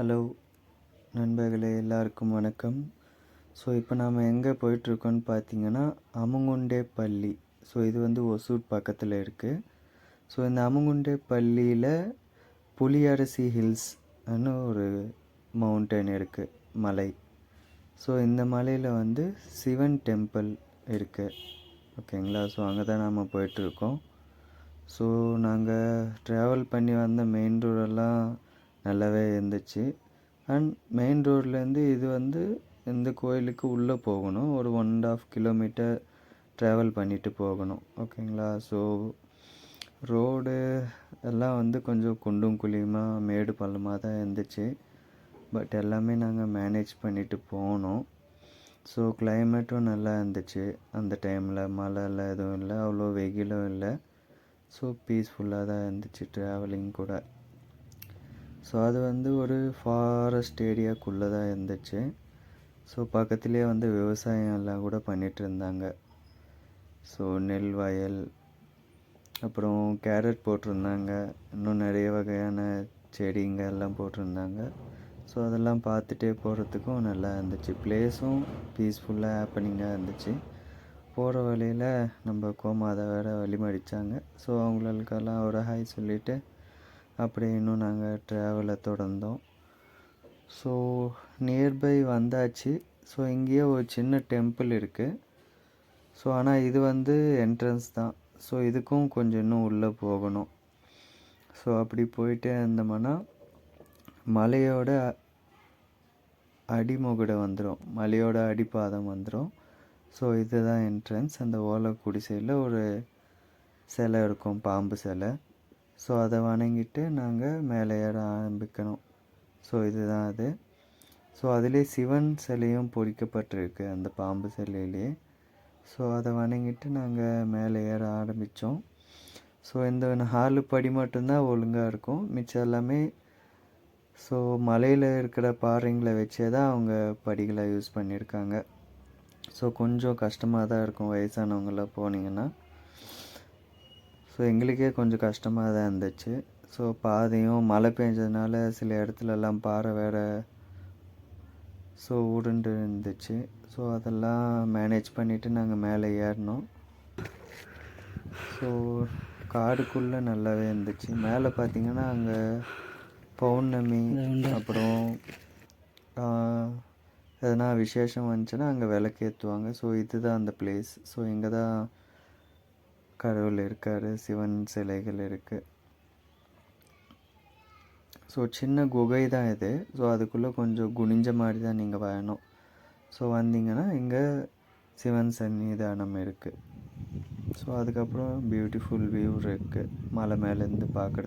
Hello நண்பர்களே, எல்லாருக்கும் வணக்கம். ஸோ இப்போ நாம் எங்கே போயிட்டுருக்கோன்னு பார்த்தீங்கன்னா அமுங்குண்டே பள்ளி. ஸோ இது வந்து ஒசூர் பக்கத்தில் இருக்குது. ஸோ இந்த அமுங்குண்டே பள்ளியில் புலியரசி ஹில்ஸ்னு ஒரு மவுண்டன் இருக்குது, மலை. ஸோ இந்த மலையில் வந்து சிவன் டெம்பிள் இருக்குது, ஓகேங்களா. ஸோ அங்கே தான் நாம் போயிட்டுருக்கோம். ஸோ நாங்கள் ட்ராவல் பண்ணி வந்த மெயின் ரோடெல்லாம் நல்லாவே இருந்துச்சு. அண்ட் மெயின் ரோட்லேருந்து இது வந்து இந்த கோயிலுக்கு உள்ளே போகணும், ஒரு 1.5 கிலோமீட்டர் ட்ராவல் பண்ணிவிட்டு போகணும், ஓகேங்களா. ஸோ ரோடு எல்லாம் வந்து கொஞ்சம் குண்டும் குழியுமாக மேடு பள்ளமாக தான் இருந்துச்சு. பட் எல்லாமே நாங்கள் மேனேஜ் பண்ணிவிட்டு போனோம். ஸோ கிளைமேட்டும் நல்லா இருந்துச்சு அந்த டைமில். மழைலாம் எதுவும் இல்லை, அவ்வளோ வெயிலும் இல்லை. ஸோ பீஸ்ஃபுல்லாக தான் இருந்துச்சு ட்ராவலிங் கூட. ஸோ அது வந்து ஒரு ஃபாரஸ்ட் ஏரியாக்குள்ளே தான் இருந்துச்சு. ஸோ பக்கத்துலேயே வந்து விவசாயம் எல்லாம் கூட பண்ணிகிட்டு இருந்தாங்க. ஸோ நெல் வயல், அப்புறம் கேரட் போட்டிருந்தாங்க, இன்னும் நிறைய வகையான செடிங்க எல்லாம் போட்டிருந்தாங்க. ஸோ அதெல்லாம் பார்த்துட்டே போகிறதுக்கும் நல்லா இருந்துச்சு. பிளேஸும் பீஸ்ஃபுல்லாக ஹேப்பனிங்காக இருந்துச்சு. போகிற வழியில் நம்ம கோமாதை வேறு வழிமடித்தாங்க. ஸோ அவங்களுக்கெல்லாம் ஒரு ஹாய் சொல்லிவிட்டு அப்படியே இன்னும் நாங்கள் ட்ராவலை தொடர்ந்தோம். ஸோ நியர்பை வந்தாச்சு. ஸோ இங்கேயே ஒரு சின்ன டெம்பிள் இருக்குது. ஸோ ஆனால் இது வந்து என்ட்ரன்ஸ் தான். ஸோ இதுக்கும் கொஞ்சம் இன்னும் உள்ளே போகணும். ஸோ அப்படி போயிட்டே இருந்தோம்னா மலையோட அடிமுகடை வந்துடும், மலையோட அடிப்பாதம் வந்துடும். ஸோ இதுதான் என்ட்ரன்ஸ். அந்த ஓலை குடிசையில் ஒரு சிலை இருக்கும், பாம்பு சிலை. ஸோ அதை வணங்கிட்டு நாங்கள் மேலே ஏற ஆரம்பிக்கணும். ஸோ இதுதான் அது. ஸோ அதிலே சிவன் சிலையும் பொறிக்கப்பட்டிருக்கு அந்த பாம்பு சிலையிலே. ஸோ அதை வணங்கிட்டு நாங்கள் மேலே ஏற ஆரம்பித்தோம். ஸோ இந்த 4 படி மட்டும்தான் ஒழுங்காக இருக்கும், மிச்சம் எல்லாமே ஸோ மலையில் இருக்கிற பாறைங்களை வச்சே தான் அவங்க படிகளை யூஸ் பண்ணியிருக்காங்க. ஸோ கொஞ்சம் கஷ்டமாக தான் இருக்கும் வயசானவங்களாம் போனீங்கன்னா. ஸோ எங்களுக்கே கொஞ்சம் கஷ்டமாக தான் இருந்துச்சு. ஸோ பாதையும் மழை பெஞ்சதுனால சில இடத்துலலாம் பாறை வேறு ஸோ உருண்டு இருந்துச்சு. ஸோ அதெல்லாம் மேனேஜ் பண்ணிவிட்டு நாங்கள் மேலே ஏறினோம். ஸோ காடுக்குள்ளே நல்லாவே இருந்துச்சு. மேலே பார்த்திங்கன்னா அங்கே பௌர்ணமி அப்புறம் எதனா விசேஷம் வந்துச்சுன்னா அங்கே விளக்கேற்றுவாங்க. ஸோ இதுதான் அந்த பிளேஸ். ஸோ இங்கே தான் கடவுள் இருக்கார், சிவன் சிலைகள் இருக்குது. ஸோ சின்ன குகை தான் இது. ஸோ அதுக்குள்ளே கொஞ்சம் குனிஞ்ச மாதிரி தான் நீங்கள் வரணும். ஸோ வந்தீங்கன்னா இங்கே சிவன் சன்னிதானம் இருக்குது. ஸோ அதுக்கப்புறம் பியூட்டிஃபுல் வியூ இருக்குது மலை மேலேருந்து பார்க்குறது.